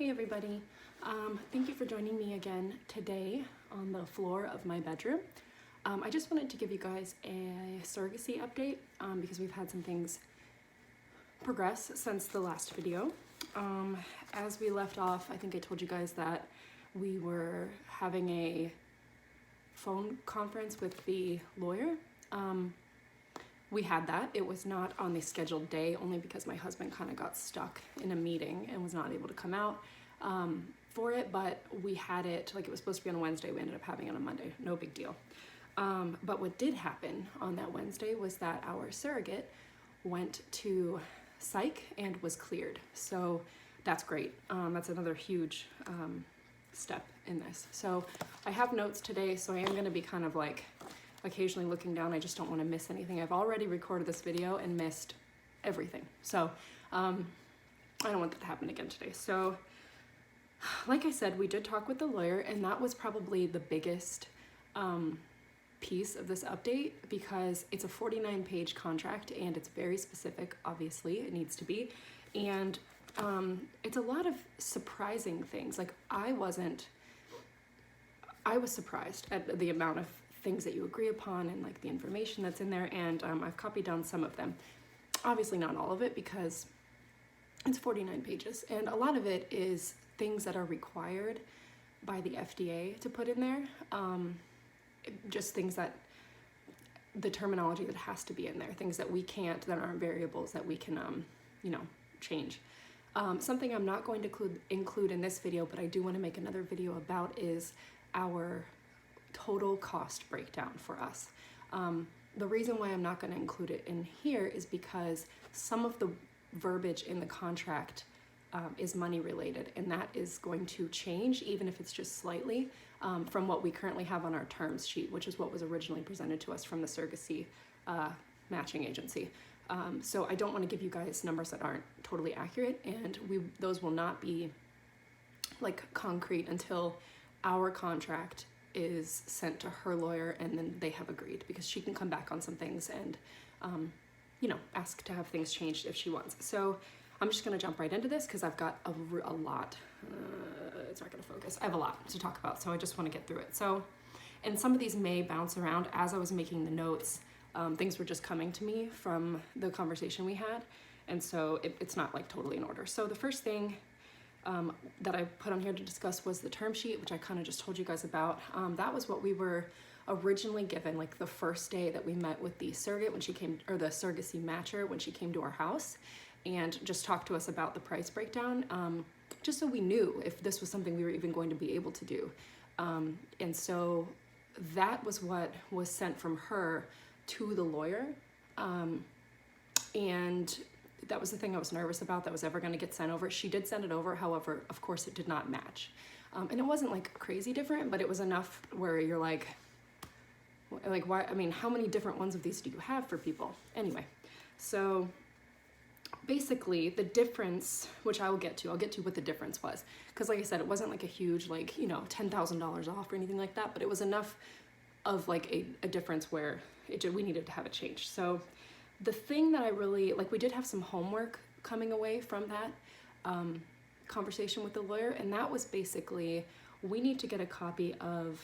Hey everybody, thank you for joining me again today on the floor of my bedroom. I just wanted to give you guys a surrogacy update because we've had some things progress since the last video. As we left off, I think I told you guys that we were having a phone conference with the lawyer. We had that. It was not on the scheduled day only because my husband kind of got stuck in a meeting and was not able to come out for it, but we had it, like it was supposed to be on a Wednesday, we ended up having it on a Monday, no big deal. But what did happen on that Wednesday was that our surrogate went to psych and was cleared. So that's great. That's another huge step in this. So I have notes today, so I am gonna be kind of like occasionally looking down. I just don't want to miss anything. I've already recorded this video and missed everything. So I don't want that to happen again today. So like I said, we did talk with the lawyer, and that was probably the biggest piece of this update because it's a 49-page contract and it's very specific. Obviously it needs to be, and it's a lot of surprising things. Like I was surprised at the amount of things that you agree upon and like the information that's in there, and I've copied down some of them. Obviously not all of it because it's 49 pages, and a lot of it is things that are required by the FDA to put in there. Just things that, the terminology that has to be in there, things that we can't, that aren't variables that we can, change. Something I'm not going to include in this video, but I do want to make another video about is our total cost breakdown for us. The reason why I'm not going to include it in here is because some of the verbiage in the contract is money related, and that is going to change, even if it's just slightly, from what we currently have on our terms sheet, which is what was originally presented to us from the Surrogacy matching agency. So I don't want to give you guys numbers that aren't totally accurate, and those will not be like concrete until our contract is sent to her lawyer and then they have agreed, because she can come back on some things and ask to have things changed if she wants. So I'm just going to jump right into this because I've got a lot. It's not going to focus. I have a lot to talk about, so I just want to get through it. So, and some of these may bounce around as I was making the notes. Things were just coming to me from the conversation we had, and so it's not like totally in order. So the first thing that I put on here to discuss was the term sheet, which I kind of just told you guys about. That was what we were originally given, like the first day that we met with the surrogate when she came, or the surrogacy matcher when she came to our house, and just talked to us about the price breakdown, just so we knew if this was something we were even going to be able to do. And so that was what was sent from her to the lawyer. And that was the thing I was nervous about, that was ever going to get sent over. She did send it over, however, of course it did not match. And it wasn't like crazy different, but it was enough where you're like why, I mean, how many different ones of these do you have for people? Anyway, so basically the difference, which I'll get to what the difference was. Because like I said, it wasn't like a huge, like, $10,000 off or anything like that, but it was enough of like a difference where we needed to have it changed. So the thing that I really, like, we did have some homework coming away from that conversation with the lawyer, and that was basically, we need to get a copy of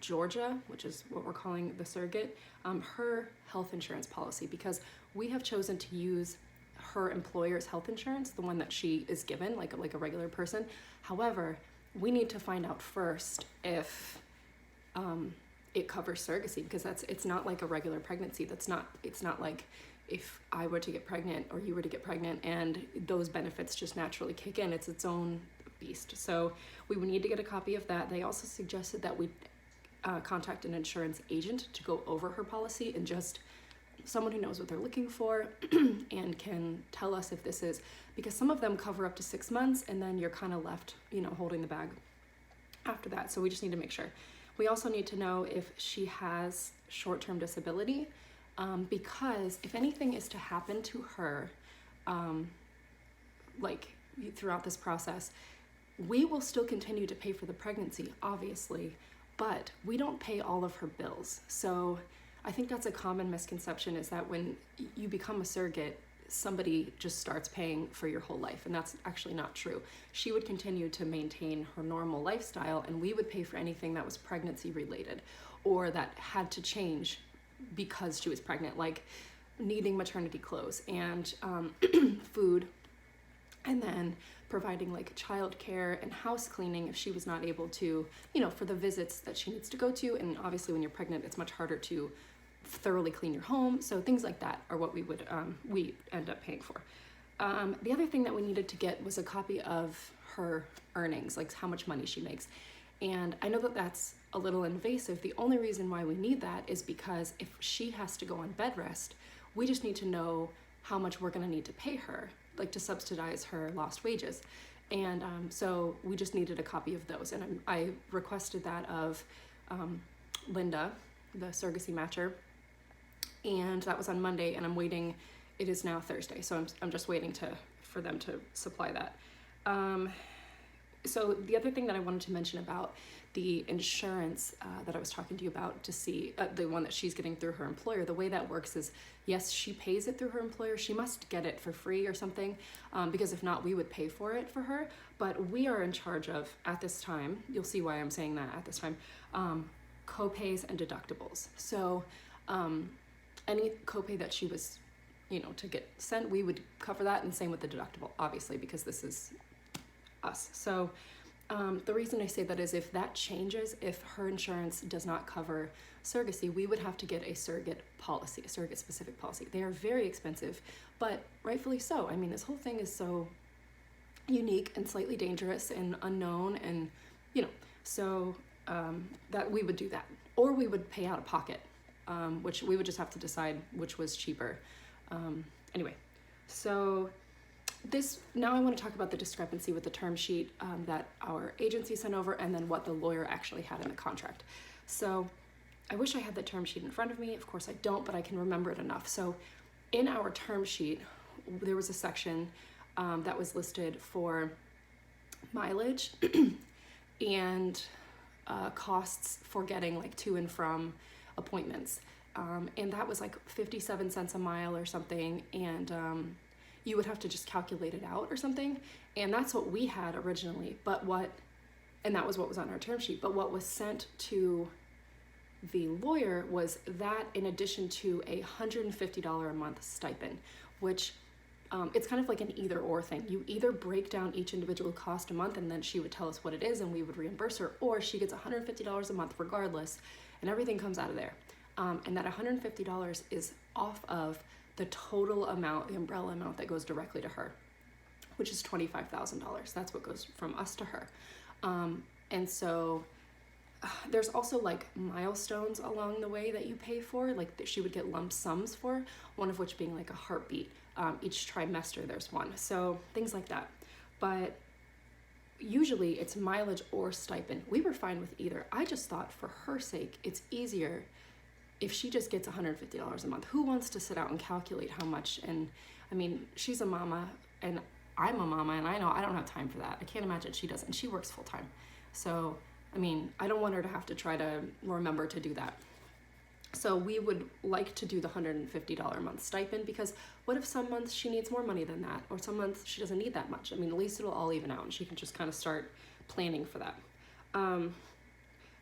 Georgia, which is what we're calling the surrogate, her health insurance policy, because we have chosen to use her employer's health insurance, the one that she is given, like a regular person. However, we need to find out first if it covers surrogacy, because it's not like a regular pregnancy. It's not like if I were to get pregnant or you were to get pregnant and those benefits just naturally kick in. It's its own beast. So we would need to get a copy of that. They also suggested that we contact an insurance agent to go over her policy, and just someone who knows what they're looking for and can tell us if this is, because some of them cover up to 6 months and then you're kind of left, holding the bag after that. So we just need to make sure. We also need to know if she has short-term disability, because if anything is to happen to her, like throughout this process, we will still continue to pay for the pregnancy, obviously, but we don't pay all of her bills. So I think that's a common misconception, is that when you become a surrogate, somebody just starts paying for your whole life, and that's actually not true. She would continue to maintain her normal lifestyle, and we would pay for anything that was pregnancy related or that had to change because she was pregnant, like needing maternity clothes and food, and then providing like childcare and house cleaning if she was not able to, for the visits that she needs to go to. And obviously when you're pregnant, it's much harder to thoroughly clean your home. So things like that are what we would we end up paying for. The other thing that we needed to get was a copy of her earnings, like how much money she makes. And I know that that's a little invasive. The only reason why we need that is because if she has to go on bed rest, we just need to know how much we're going to need to pay her, like to subsidize her lost wages. And so we just needed a copy of those. And I requested that of Linda, the surrogacy matcher. And that was on Monday, and I'm waiting. It is now Thursday, so I'm just waiting for them to supply that. So the other thing that I wanted to mention about the insurance that I was talking to you about, to see the one that she's getting through her employer, the way that works is, yes, she pays it through her employer. She must get it for free or something, because if not, we would pay for it for her. But we are in charge of, at this time, you'll see why I'm saying that at this time, co-pays and deductibles. So any copay that she was, to get sent, we would cover that, and same with the deductible, obviously, because this is us. So the reason I say that is if that changes, if her insurance does not cover surrogacy, we would have to get a surrogate policy, a surrogate specific policy. They are very expensive, but rightfully so. I mean, this whole thing is so unique and slightly dangerous and unknown, and so that we would do that, or we would pay out of pocket, which we would just have to decide which was cheaper. Anyway, so now I want to talk about the discrepancy with the term sheet that our agency sent over, and then what the lawyer actually had in the contract. So I wish I had the term sheet in front of me. Of course I don't, but I can remember it enough. So in our term sheet, there was a section that was listed for mileage and costs for getting like to and from appointments. And that was like 57 cents a mile or something. And you would have to just calculate it out or something. And that's what we had originally, and that was what was on our term sheet. But what was sent to the lawyer was that in addition to a $150 a month stipend, which it's kind of like an either or thing. You either break down each individual cost a month, and then she would tell us what it is and we would reimburse her, or she gets $150 a month regardless, and everything comes out of there. And that $150 is off of the total amount, the umbrella amount that goes directly to her, which is $25,000. That's what goes from us to her. And so there's also like milestones along the way that you pay for, like that she would get lump sums for, one of which being like a heartbeat. Each trimester there's one. So things like that. But usually it's mileage or stipend. We were fine with either. I just thought for her sake, it's easier if she just gets $150 a month. Who wants to sit out and calculate how much? And I mean, she's a mama and I'm a mama, and I know I don't have time for that. I can't imagine she doesn't. She works full time. So, I mean, I don't want her to have to try to remember to do that. So we would like to do the $150 a month stipend, because what if some months she needs more money than that, or some months she doesn't need that much? I mean, at least it'll all even out and she can just kind of start planning for that.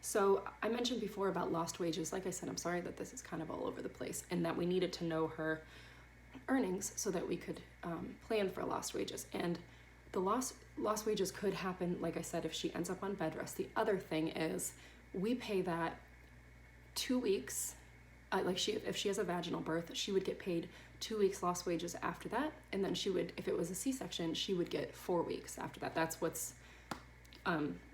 So I mentioned before about lost wages. Like I said, I'm sorry that this is kind of all over the place, and that we needed to know her earnings so that we could plan for lost wages. And the lost wages could happen, like I said, if she ends up on bed rest. The other thing is we pay that 2 weeks, if she has a vaginal birth, she would get paid 2 weeks lost wages after that, and then she would, if it was a C-section, she would get 4 weeks after that. That's what's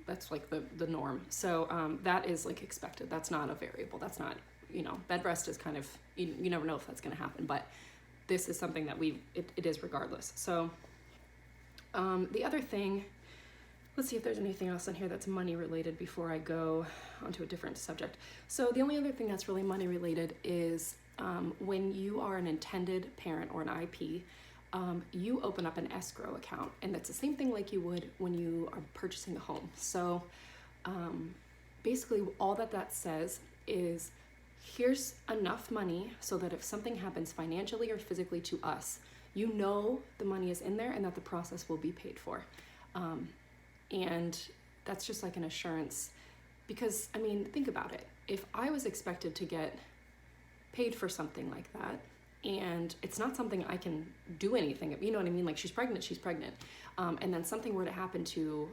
that's like the norm. So that is like expected. That's not a variable. That's not, bed rest is kind of, you never know if that's going to happen, but this is something that it is regardless. So the other thing, let's see if there's anything else in here that's money related before I go onto a different subject. So the only other thing that's really money related is when you are an intended parent or an IP, you open up an escrow account, and that's the same thing like you would when you are purchasing a home. So basically all that says is, here's enough money so that if something happens financially or physically to us, you know the money is in there and that the process will be paid for. And that's just like an assurance, because I mean, think about it. If I was expected to get paid for something like that, and it's not something I can do anything, you know what I mean? Like she's pregnant. And then something were to happen to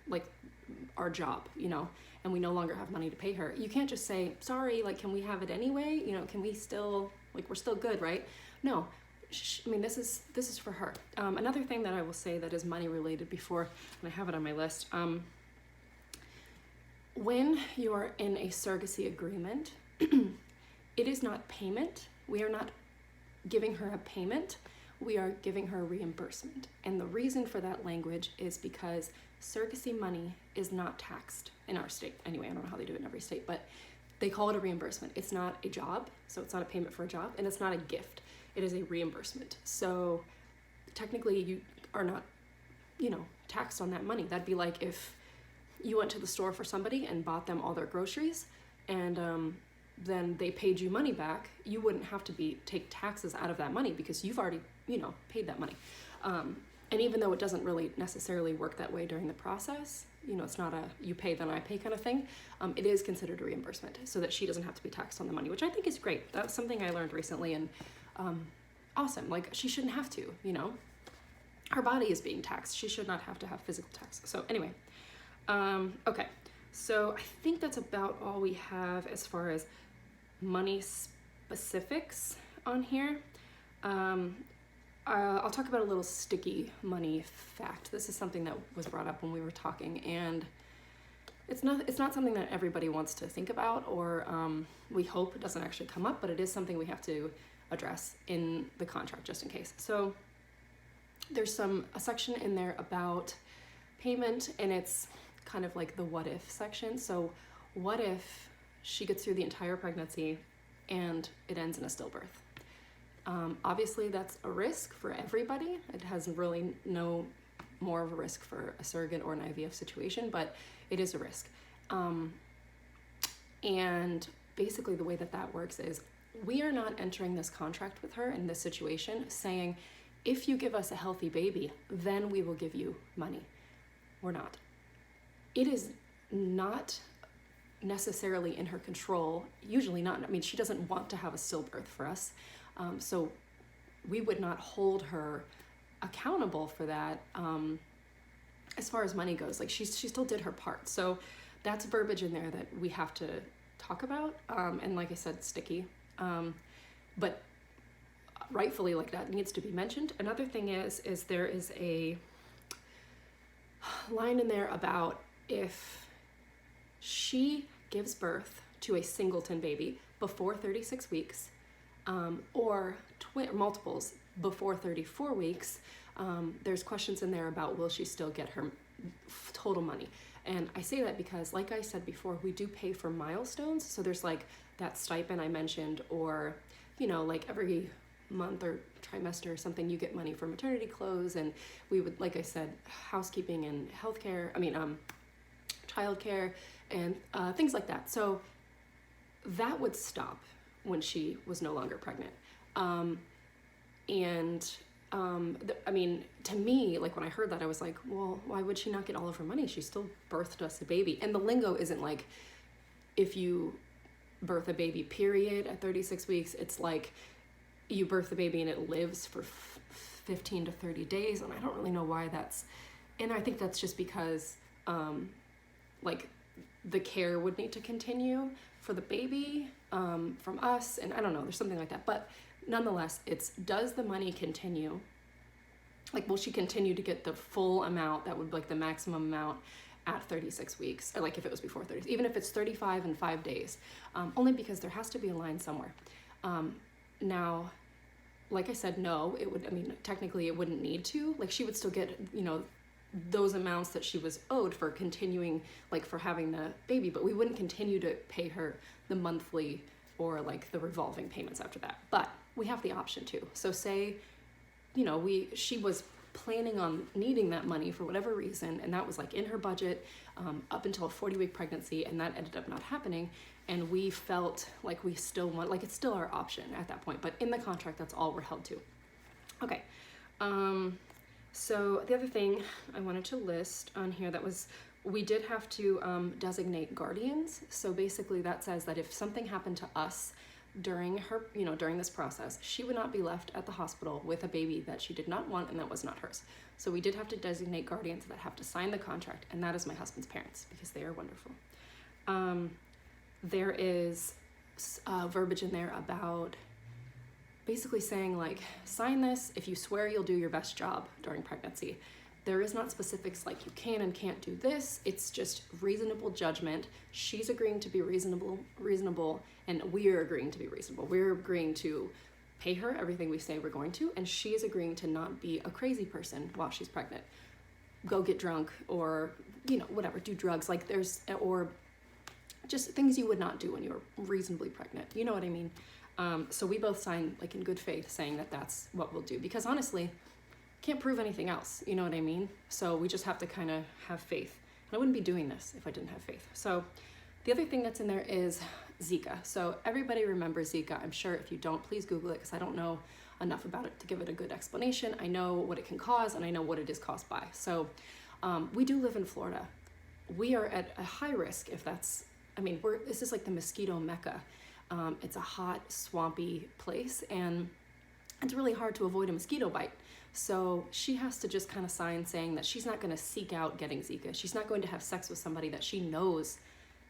like our job, you know, and we no longer have money to pay her. You can't just say, sorry, like, can we have it anyway? You know, can we still, like, we're still good, right? No, I mean, this is for her. Another thing that I will say that is money related before, and I have it on my list, when you're in a surrogacy agreement, it is not payment. We are not giving her a payment. We are giving her reimbursement. And the reason for that language is because surrogacy money is not taxed in our state. Anyway, I don't know how they do it in every state, but they call it a reimbursement. It's not a job, so it's not a payment for a job, and it's not a gift. It is a reimbursement. So technically you are not, you know, taxed on that money. That'd be like if you went to the store for somebody and bought them all their groceries, and then they paid you money back. You wouldn't have to take taxes out of that money because you've already, you know, paid that money. And even though it doesn't really necessarily work that way during the process, you know, it's not a you pay then I pay kind of thing, it is considered a reimbursement so that she doesn't have to be taxed on the money, which I think is great. That's something I learned recently, and awesome. Like, she shouldn't have to, you know. Her body is being taxed. She should not have to have physical tax. So anyway, okay. So I think that's about all we have as far as money specifics on here. I'll talk about a little sticky money fact. This is something that was brought up when we were talking, and it's not something that everybody wants to think about, or we hope it doesn't actually come up, but it is something we have to address in the contract just in case. So there's a section in there about payment, and it's kind of like the what if section. So what if she gets through the entire pregnancy and it ends in a stillbirth? Obviously that's a risk for everybody. It has really no more of a risk for a surrogate or an IVF situation, but it is a risk. And basically the way that works is we are not entering this contract with her in this situation saying, if you give us a healthy baby, then we will give you money. We're not. It is not necessarily in her control, usually not. I mean, she doesn't want to have a stillbirth for us. So we would not hold her accountable for that. As far as money goes, like she still did her part. So that's verbiage in there that we have to talk about. And like I said, sticky. But rightfully, like, that needs to be mentioned. Another thing is there is a line in there about if she gives birth to a singleton baby before 36 weeks, or multiples before 34 weeks, there's questions in there about will she still get her total money. And I say that because, like I said before, we do pay for milestones. So there's like that stipend I mentioned, or, you know, like every month or trimester or something, you get money for maternity clothes, and we would, like I said, housekeeping and healthcare, childcare and things like that. So that would stop when she was no longer pregnant. I mean, to me, like when I heard that, I was like, well, why would she not get all of her money? She still birthed us a baby. And the lingo isn't like if you birth a baby, period, at 36 weeks, it's like you birth the baby and it lives for 15 to 30 days. And I don't really know why that's, and I think that's just because, like, the care would need to continue for the baby, from us, and I don't know, there's something like that. But nonetheless, it's, does the money continue? Like, will she continue to get the full amount that would be like the maximum amount at 36 weeks? Or like if it was before 30, even if it's 35 and 5 days, only because there has to be a line somewhere. Now, like I said, no, it would, I mean, technically it wouldn't need to, like she would still get, you know, those amounts that she was owed for continuing, like for having the baby, but we wouldn't continue to pay her the monthly or like the revolving payments after that. But we have the option to. So say, you know, she was planning on needing that money for whatever reason, and that was like in her budget up until a 40-week pregnancy, and that ended up not happening, and we felt like we still want, like it's still our option at that point, but in the contract, that's all we're held to. Okay. So the other thing I wanted to list on here that was, we did have to designate guardians. So basically that says that if something happened to us during her, during this process, she would not be left at the hospital with a baby that she did not want and that was not hers. So we did have to designate guardians that have to sign the contract, and that is my husband's parents because they are wonderful. There is verbiage in there about basically saying like, sign this if you swear you'll do your best job during pregnancy. There is not specifics like you can and can't do this. It's just reasonable judgment. She's agreeing to be reasonable, and we're agreeing to be reasonable. We're agreeing to pay her everything we say we're going to, and she is agreeing to not be a crazy person while she's pregnant. Go get drunk or, whatever, do drugs, or just things you would not do when you're reasonably pregnant. You know what I mean? So we both signed like in good faith saying that that's what we'll do, because honestly, can't prove anything else. You know what I mean? So we just have to kind of have faith. And I wouldn't be doing this if I didn't have faith. So the other thing that's in there is Zika. So everybody remembers Zika. I'm sure if you don't, please Google it, because I don't know enough about it to give it a good explanation. I know what it can cause and I know what it is caused by. So we do live in Florida. We are at a high risk if that's, this is like the mosquito mecca. It's a hot, swampy place, and it's really hard to avoid a mosquito bite. So she has to just kind of sign saying that she's not going to seek out getting Zika. She's not going to have sex with somebody that she knows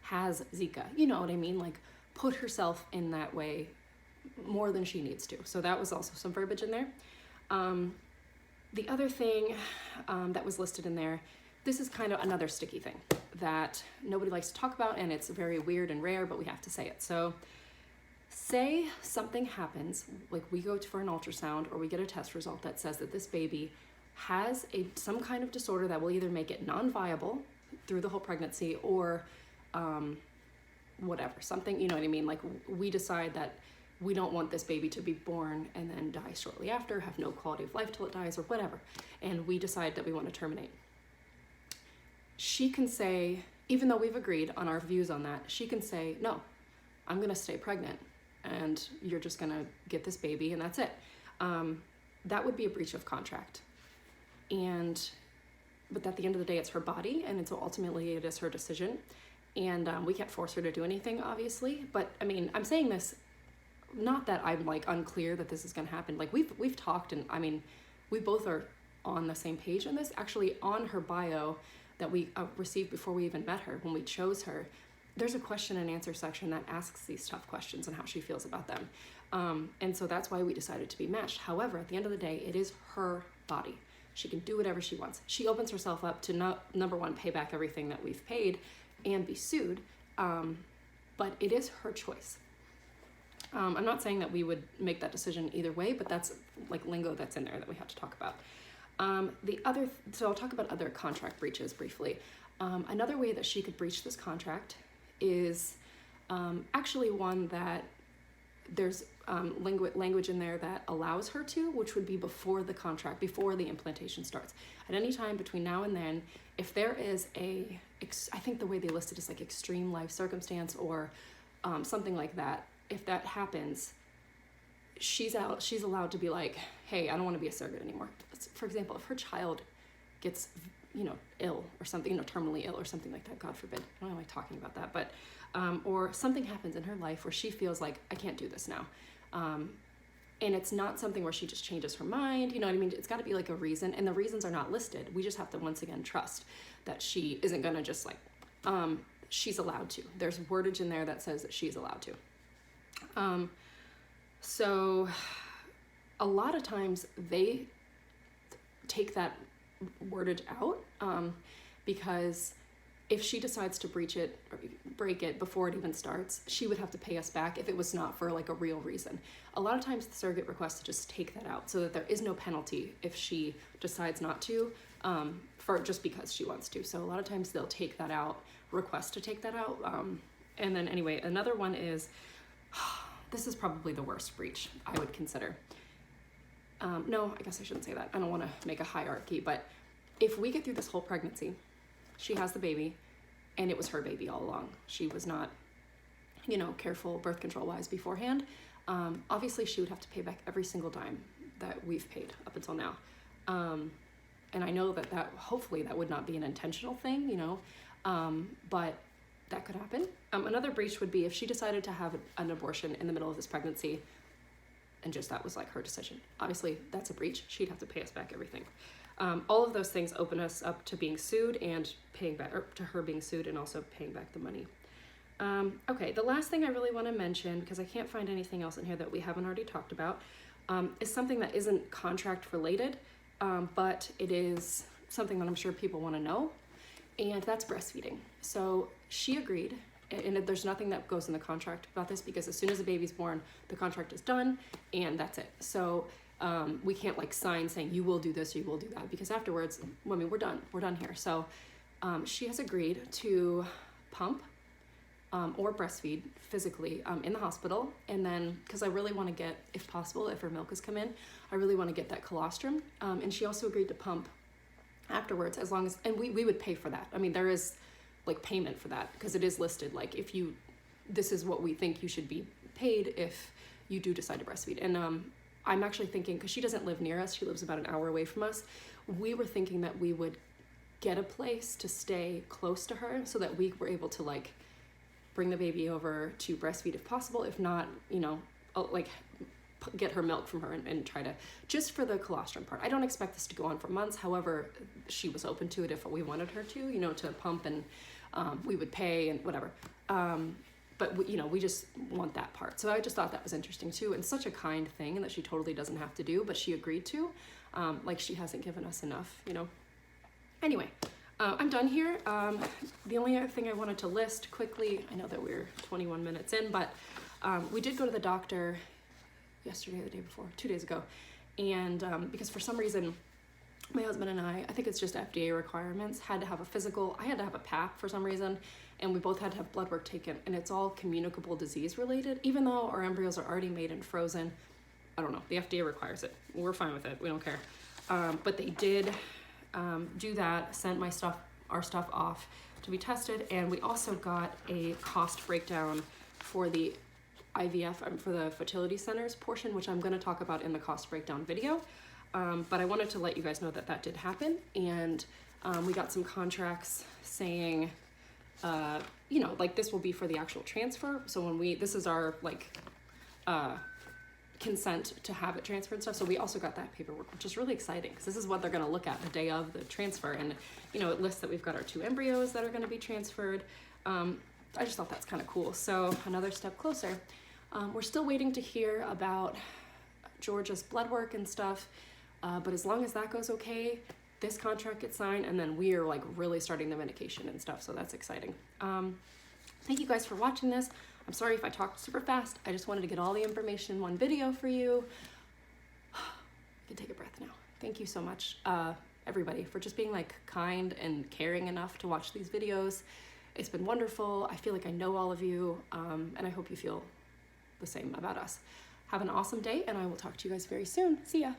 has Zika. You know what I mean? Like, put herself in that way more than she needs to. So that was also some verbiage in there. The other thing that was listed in there, this is kind of another sticky thing that nobody likes to talk about, and it's very weird and rare, but we have to say it. So say something happens, like we go for an ultrasound or we get a test result that says that this baby has some kind of disorder that will either make it non-viable through the whole pregnancy or whatever, something, you know what I mean? Like, we decide that we don't want this baby to be born and then die shortly after, have no quality of life till it dies or whatever, and we decide that we want to terminate. She can say, even though we've agreed on our views on that, she can say, no, I'm going to stay pregnant and you're just going to get this baby and that's it. That would be a breach of contract. But at the end of the day, it's her body, and it's ultimately it is her decision. And we can't force her to do anything, obviously. But I'm saying this, not that I'm like unclear that this is going to happen. Like we've talked, and we both are on the same page on this. Actually, on her bio that we received before we even met her, when we chose her, there's a question and answer section that asks these tough questions and how she feels about them. And so that's why we decided to be matched. However, at the end of the day, it is her body. She can do whatever she wants. She opens herself up to number one, pay back everything that we've paid and be sued. But it is her choice. I'm not saying that we would make that decision either way, but that's like lingo that's in there that we have to talk about. So I'll talk about other contract breaches briefly. Another way that she could breach this contract is actually one that there's language in there that allows her to, which would be before the contract, before the implantation starts. At any time between now and then, if there is I think the way they listed is like extreme life circumstance or something like that, if that happens, she's allowed to be like, hey, I don't want to be a surrogate anymore. For example, if her child gets, ill or something, terminally ill or something like that, God forbid. I don't like talking about that, but, or something happens in her life where she feels like, I can't do this now. And it's not something where she just changes her mind, you know what I mean? It's got to be like a reason, and the reasons are not listed. We just have to once again trust that she isn't going to just like, she's allowed to. There's wordage in there that says that she's allowed to. So a lot of times they take that wordage out because if she decides to breach it or break it before it even starts, she would have to pay us back if it was not for like a real reason. A lot of times the surrogate requests to just take that out so that there is no penalty if she decides not to, for just because she wants to. So a lot of times they'll take that out, request to take that out. And then anyway, another one is, this is probably the worst breach I would consider. No, I guess I shouldn't say that. I don't want to make a hierarchy, but if we get through this whole pregnancy, she has the baby, and it was her baby all along. She was not, careful birth control wise beforehand. Obviously, she would have to pay back every single dime that we've paid up until now. And I know that hopefully that would not be an intentional thing, you know, but that could happen. Another breach would be if she decided to have an abortion in the middle of this pregnancy and just that was like her decision. Obviously, that's a breach. She'd have to pay us back everything. All of those things open us up to being sued and paying back, or to her being sued and also paying back the money. Okay, the last thing I really want to mention, because I can't find anything else in here that we haven't already talked about, is something that isn't contract related, but it is something that I'm sure people want to know, and that's breastfeeding. So she agreed, and there's nothing that goes in the contract about this, because as soon as the baby's born, the contract is done, and that's it. So we can't like sign saying you will do this or you will do that, because afterwards, I mean, we're done here. So she has agreed to pump or breastfeed physically in the hospital, and then because I really want to get, if possible, if her milk has come in, I really want to get that colostrum, and she also agreed to pump afterwards, as long as, and we would pay for that. I mean, there is like payment for that, because it is listed like, if you, this is what we think you should be paid if you do decide to breastfeed. And I'm actually thinking, because she doesn't live near us, she lives about an hour away from us, we were thinking that we would get a place to stay close to her so that we were able to like bring the baby over to breastfeed if possible. If not, you know, like get her milk from her and try to, just for the colostrum part. I don't expect this to go on for months. However, she was open to it if we wanted her to, you know, to pump, and we would pay and whatever. But we, you know, we just want that part. So I just thought that was interesting too, and such a kind thing that she totally doesn't have to do, but she agreed to. Like she hasn't given us enough, you know. Anyway, I'm done here. The only other thing I wanted to list quickly, I know that we're 21 minutes in, but we did go to the doctor yesterday or the day before, 2 days ago. And because for some reason, my husband and I think it's just FDA requirements, had to have a physical. I had to have a PAP for some reason, and we both had to have blood work taken, and it's all communicable disease related, even though our embryos are already made and frozen. I don't know, the FDA requires it. We're fine with it, we don't care. But they did do that, sent our stuff off to be tested, and we also got a cost breakdown for the IVF, for the fertility centers portion, which I'm going to talk about in the cost breakdown video. But I wanted to let you guys know that that did happen, and we got some contracts saying, you know, like this will be for the actual transfer. So when this is our like consent to have it transferred and stuff. So we also got that paperwork, which is really exciting, because this is what they're going to look at the day of the transfer, and you know, it lists that we've got our 2 embryos that are going to be transferred. I just thought that's kind of cool. So another step closer. We're still waiting to hear about Georgia's blood work and stuff, but as long as that goes okay, this contract gets signed, and then we are like really starting the medication and stuff, so that's exciting. Thank you guys for watching this. I'm sorry if I talked super fast. I just wanted to get all the information in one video for you. I can take a breath now. Thank you so much, everybody, for just being like kind and caring enough to watch these videos. It's been wonderful. I feel like I know all of you, and I hope you feel the same about us. Have an awesome day, and I will talk to you guys very soon. See ya.